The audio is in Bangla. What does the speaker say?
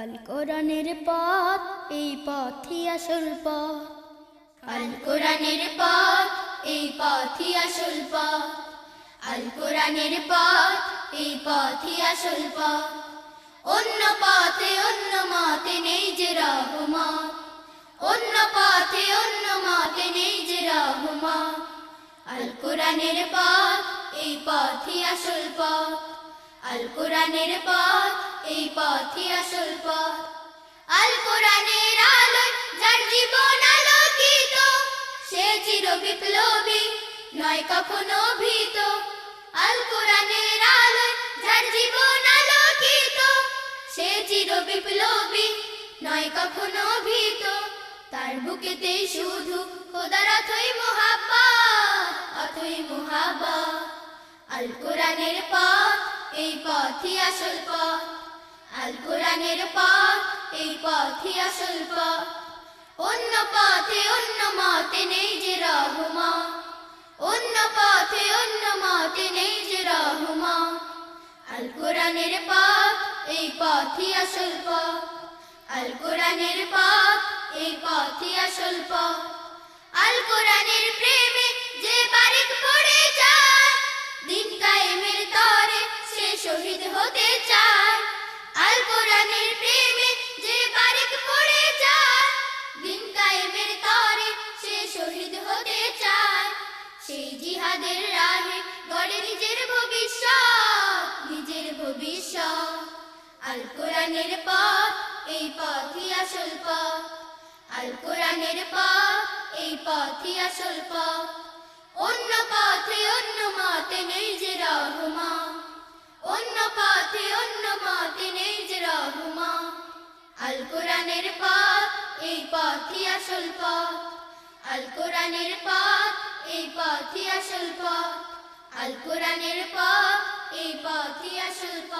আল কোরআনের পথ, এই পথই আসল পথ। আল কোরআনের পথ, এই পথই আসল পথ। আল কোরআনের পথ, এই পথই আসল পথ। অন্য পথে অন্য মতে নেই যে রহমত, অন্য পথে অন্য মতে নেই যে রহমত। আল কোরআনের পথ, এই পথই আসল পথ। আল কোরআনের পথ, এই পথই আসল পথ। আল কোরআনের আলোয় যার জীবন আলোকিত, সে চির বিপ্লবী, নয় কখনো ভীত। আল কোরআনের আলোয় যার জীবন আলোকিত, সে চির বিপ্লবী, নয় কখনো ভীত। তার বুকেতে শুধু খোদার অথই মুহাব্বত, অথই মুহাব্বত। আল কোরআনের পথ, এই পথই আসল পথ। আল কোরআনের পথ, এই পথই আসল পথ। অন্য পথে অন্য মতে নেই যে রহমত, অন্য পথে অন্য মতে নেই যে রহমত। আল কোরআনের পথ, এই পথই আসল পথ। আল কোরআনের পথ, এই পথই আসল পথ। আল কোরআনের প্রেমে যে বারিক পড়ে যায়, দিন কায়েমের তরে সে শহীদ হতে চায়। আল কোরআনের প্রেমে যে বারিক পড়ে যায়, দিন কায়েমের তরে সে শহীদ হতে চায়। সেই জিহাদের রাহে গড়ে নিজের ভবিষ্যৎ, নিজের ভবিষ্যৎ। আল কোরআনের পথ, এই পথই আসল পথ। আল কোরআনের পথ, এই পথই আসল পথ। অন্য পথে অন্য মতে নেই যে রহমত, অন্য পথে অন্য মতে নেই যে রহমত। আল কোরআনের পথ, এই পথই আসল পথ। আল কোরআনের পথ, এই পথই আসল পথ। আল কোরআনের পথ, এই পথই আসল পথ।